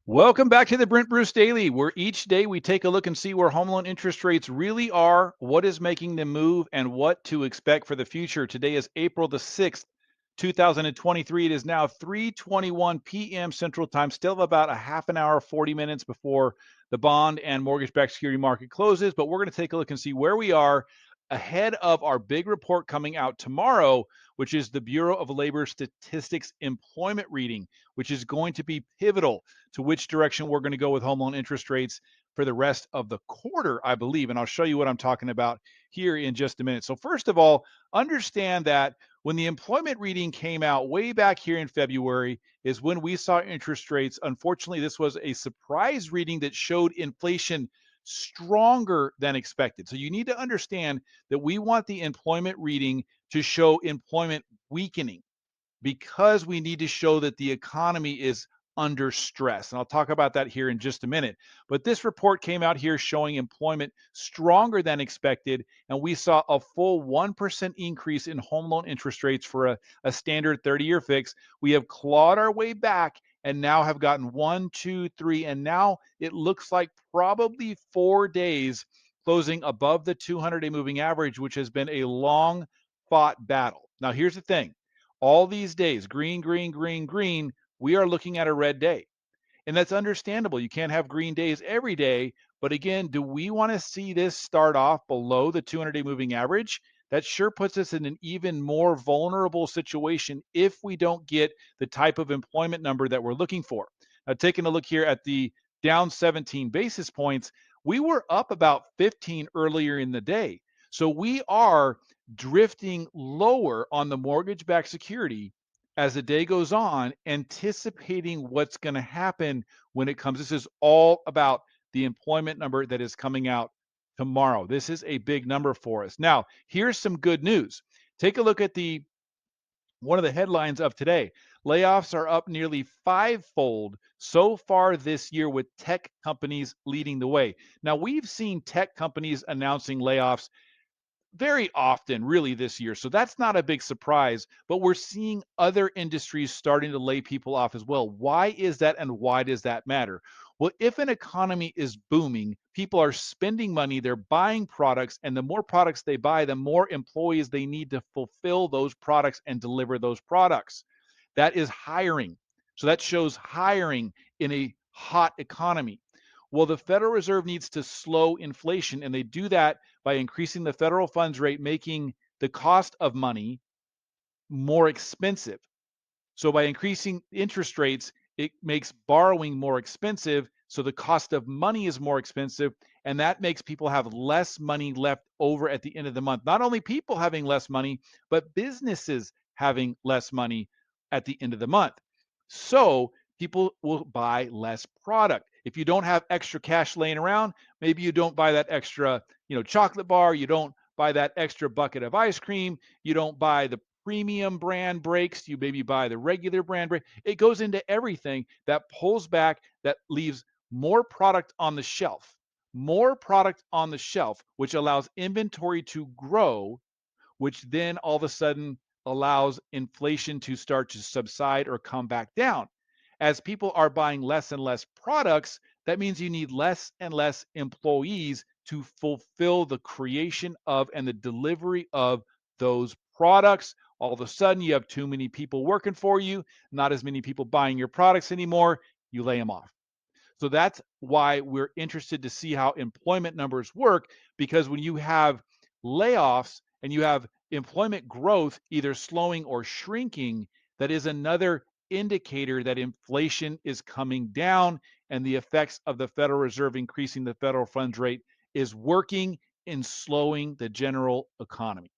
Welcome back to the Brent Bruce Daily, where each day we take a look and see where home loan interest rates really are, what is making them move, and what to expect for the future. Today is April the 6th, 2023. It is now 3:21 p.m. Central Time, still about a half an hour, 40 minutes before the bond and mortgage-backed security market closes. But we're going to take a look and see where we are ahead of our big report coming out tomorrow, which is the Bureau of Labor Statistics employment reading, which is going to be pivotal to which direction we're going to go with home loan interest rates for the rest of the quarter, I believe. And I'll show you what I'm talking about here in just a minute. So, first of all, understand that when the employment reading came out way back here in February, is when we saw interest rates. Unfortunately, this was a surprise reading that showed inflation stronger than expected. So, you need to understand that we want the employment reading to show employment weakening because we need to show that the economy is under stress. And I'll talk about that here in just a minute. But this report came out here showing employment stronger than expected. And we saw a full 1% increase in home loan interest rates for a standard 30-year fix. We have clawed our way back and now have gotten 1, 2, 3, and now it looks like probably 4 days closing above the 200-day moving average, which has been a long fought battle. Now, here's the thing. All these days, green, green, green, green, we are looking at a red day. And that's understandable. You can't have green days every day. But again, do we want to see this start off below the 200-day moving average? That sure puts us in an even more vulnerable situation if we don't get the type of employment number that we're looking for. Now, taking a look here at the down 17 basis points, we were up about 15 earlier in the day. So we are drifting lower on the mortgage-backed security as the day goes on, anticipating what's going to happen when it comes. This is all about the employment number that is coming out tomorrow. This is a big number for us. Now, here's some good news. Take a look at the one of the headlines of today. Layoffs are up nearly fivefold so far this year, with tech companies leading the way. Now, we've seen tech companies announcing layoffs very often really this year. So that's not a big surprise, but we're seeing other industries starting to lay people off as well. Why is that and why does that matter? Well, if an economy is booming, people are spending money, they're buying products, and the more products they buy, the more employees they need to fulfill those products and deliver those products. That is hiring. So that shows hiring in a hot economy. Well, the Federal Reserve needs to slow inflation, and they do that by increasing the federal funds rate, making the cost of money more expensive. So by increasing interest rates, it makes borrowing more expensive. So the cost of money is more expensive, and that makes people have less money left over at the end of the month. Not only people having less money, but businesses having less money at the end of the month. So people will buy less product. If you don't have extra cash laying around, maybe you don't buy that extra, chocolate bar, you don't buy that extra bucket of ice cream, you don't buy the premium brand breaks, you maybe buy the regular brand break. It goes into everything that pulls back, that leaves more product on the shelf, which allows inventory to grow, which then all of a sudden allows inflation to start to subside or come back down. As people are buying less and less products, that means you need less and less employees to fulfill the creation of and the delivery of those products. All of a sudden, you have too many people working for you, not as many people buying your products anymore. You lay them off. So that's why we're interested to see how employment numbers work, because when you have layoffs and you have employment growth either slowing or shrinking, that is another indicator that inflation is coming down and the effects of the Federal Reserve increasing the federal funds rate is working in slowing the general economy.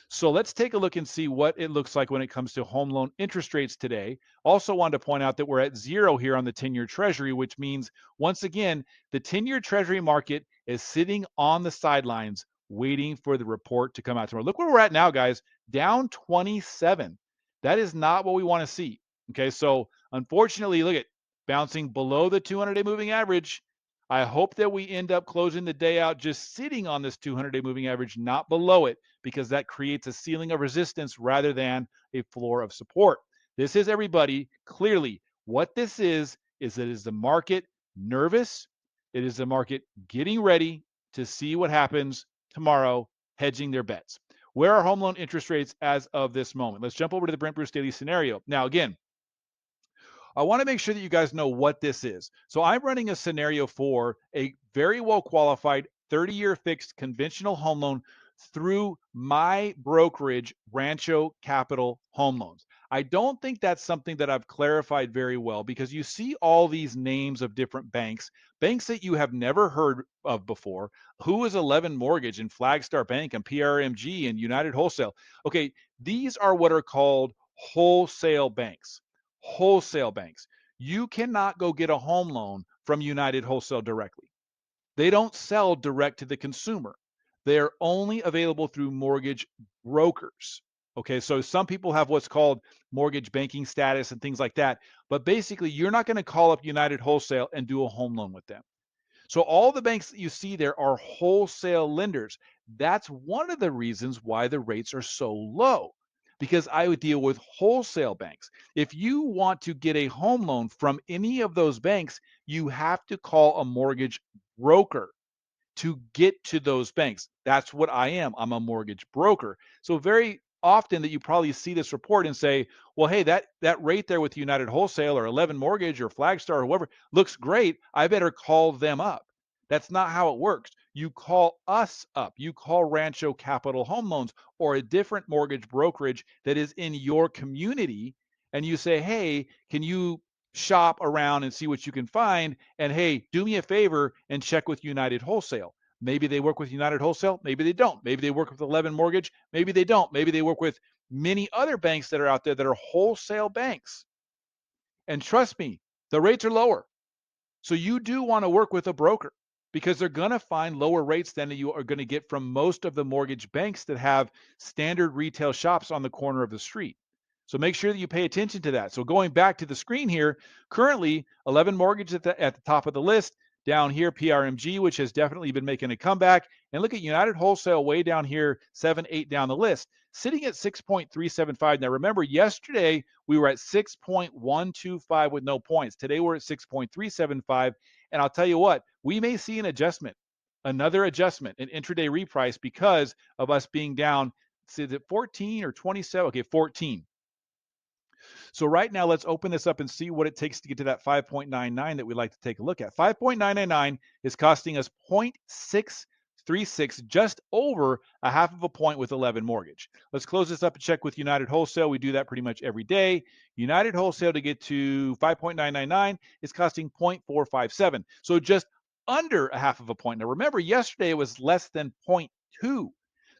So let's take a look and see what it looks like when it comes to home loan interest rates today. Also wanted to point out that we're at zero here on the 10-year Treasury, which means, once again, the 10-year Treasury market is sitting on the sidelines waiting for the report to come out tomorrow. Look where we're at now, guys, down 27. That is not what we want to see. Okay, so unfortunately, look at bouncing below the 200-day moving average. I hope that we end up closing the day out just sitting on this 200-day moving average, not below it, because that creates a ceiling of resistance rather than a floor of support. This is, everybody, clearly what this is is that is the market nervous? It is the market getting ready to see what happens tomorrow, hedging their bets. Where are home loan interest rates as of this moment? Let's jump over to the Brent Bruce Daily scenario. Now, again, I want to make sure that you guys know what this is. So I'm running a scenario for a very well qualified 30-year fixed conventional home loan through my brokerage, Rancho Capital Home Loans. I don't think that's something that I've clarified very well because you see all these names of different banks, banks that you have never heard of before. Who is 11 Mortgage and Flagstar Bank and PRMG and United Wholesale? Okay, these are what are called wholesale banks. Wholesale banks. You cannot go get a home loan from United Wholesale directly. They don't sell direct to the consumer. They're only available through mortgage brokers. Okay, so some people have what's called mortgage banking status and things like that. But basically, you're not going to call up United Wholesale and do a home loan with them. So all the banks that you see there are wholesale lenders. That's one of the reasons why the rates are so low, because I would deal with wholesale banks. If you want to get a home loan from any of those banks, you have to call a mortgage broker to get to those banks. That's what I am. I'm a mortgage broker. So very often that you probably see this report and say, well, hey, that rate there with United Wholesale or 11 Mortgage or Flagstar or whoever looks great. I better call them up. That's not how it works. You call us up. You call Rancho Capital Home Loans or a different mortgage brokerage that is in your community, and you say, hey, can you shop around and see what you can find? And hey, do me a favor and check with United Wholesale. Maybe they work with United Wholesale. Maybe they don't. Maybe they work with 11 Mortgage. Maybe they don't. Maybe they work with many other banks that are out there that are wholesale banks. And trust me, the rates are lower. So you do want to work with a broker because they're going to find lower rates than you are going to get from most of the mortgage banks that have standard retail shops on the corner of the street. So make sure that you pay attention to that. So going back to the screen here, currently 11 Mortgage at the top of the list. Down here, PRMG, which has definitely been making a comeback. And look at United Wholesale way down here, 7, 8 down the list, sitting at 6.375. Now remember, yesterday we were at 6.125 with no points. Today we're at 6.375. And I'll tell you what, we may see an adjustment, another adjustment, an intraday reprice because of us being down. Is it 14 or 27? Okay, 14. So right now, let's open this up and see what it takes to get to that 5.99 that we'd like to take a look at. 5.999 is costing us 0.636, just over a half of a point with 11 Mortgage. Let's close this up and check with United Wholesale. We do that pretty much every day. United Wholesale to get to 5.999 is costing 0.457. So just under a half of a point. Now remember, yesterday it was less than 0.2.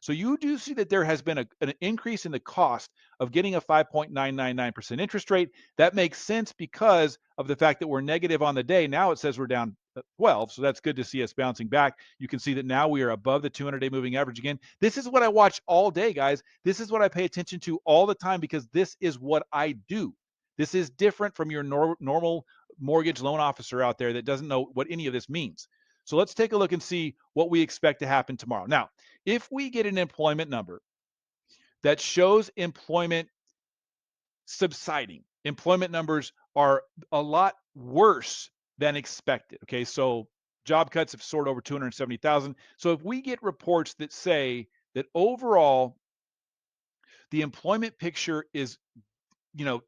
So you do see that there has been an increase in the cost of getting a 5.999% interest rate. That makes sense because of the fact that we're negative on the day. Now it says we're down 12, so that's good to see us bouncing back. You can see that now we are above the 200-day moving average again. This is what I watch all day, guys. This is what I pay attention to all the time because this is what I do. This is different from your normal mortgage loan officer out there that doesn't know what any of this means. So let's take a look and see what we expect to happen tomorrow. Now, if we get an employment number that shows employment subsiding, employment numbers are a lot worse than expected. Okay, so job cuts have soared over 270,000. So if we get reports that say that overall the employment picture is,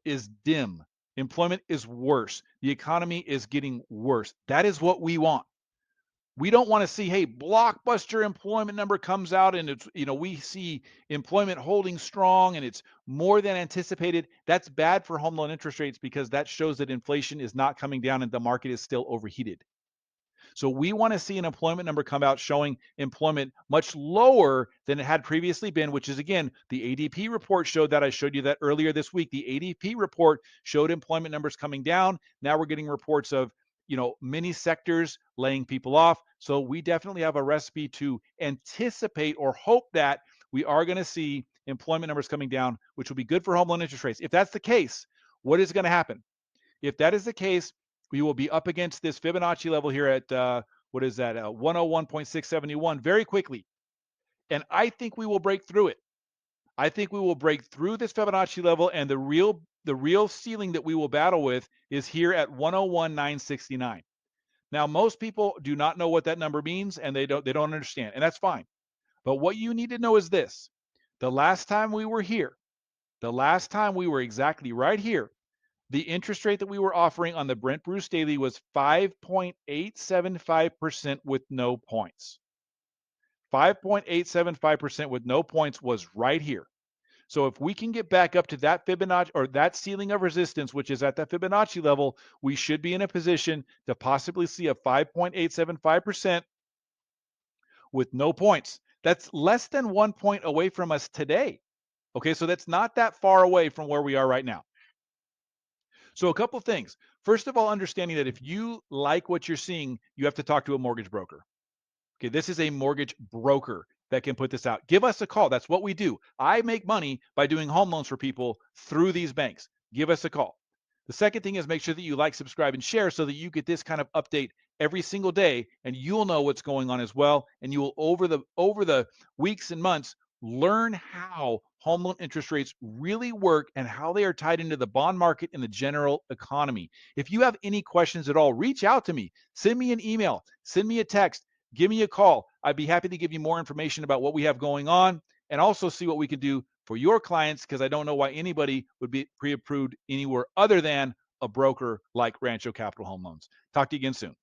is dim, employment is worse, the economy is getting worse, that is what we want. We don't want to see, hey, blockbuster employment number comes out and it's, we see employment holding strong and it's more than anticipated. That's bad for home loan interest rates because that shows that inflation is not coming down and the market is still overheated. So we want to see an employment number come out showing employment much lower than it had previously been, which is, again, the ADP report showed that. I showed you that earlier this week. The ADP report showed employment numbers coming down. Now we're getting reports of, many sectors laying people off. So we definitely have a recipe to anticipate or hope that we are going to see employment numbers coming down, which will be good for home loan interest rates. If that's the case, what is going to happen? If that is the case, we will be up against this Fibonacci level here at, what is that, 101.671 very quickly. And I think we will break through it. I think we will break through this Fibonacci level, and the real the real ceiling that we will battle with is here at 101,969. Now, most people do not know what that number means and they don't understand, and that's fine. But what you need to know is this. The last time we were here, the last time we were exactly right here, the interest rate that we were offering on the Brent Bruce Daily was 5.875% with no points. 5.875% with no points was right here. So if we can get back up to that Fibonacci or that ceiling of resistance, which is at that Fibonacci level, we should be in a position to possibly see a 5.875% with no points. That's less than 1 point away from us today. Okay, so that's not that far away from where we are right now. So a couple of things. First of all, understanding that if you like what you're seeing, you have to talk to a mortgage broker. Okay, this is a mortgage broker that can put this out. Give us a call. That's what we do. I make money by doing home loans for people through these banks. Give us a call. The second thing is make sure that you like, subscribe, and share so that you get this kind of update every single day, and you'll know what's going on as well. And you will over the weeks and months learn how home loan interest rates really work and how they are tied into the bond market and the general economy. If you have any questions at all, reach out to me. Send me an email. Send me a text. Give me a call. I'd be happy to give you more information about what we have going on and also see what we can do for your clients, because I don't know why anybody would be pre-approved anywhere other than a broker like Rancho Capital Home Loans. Talk to you again soon.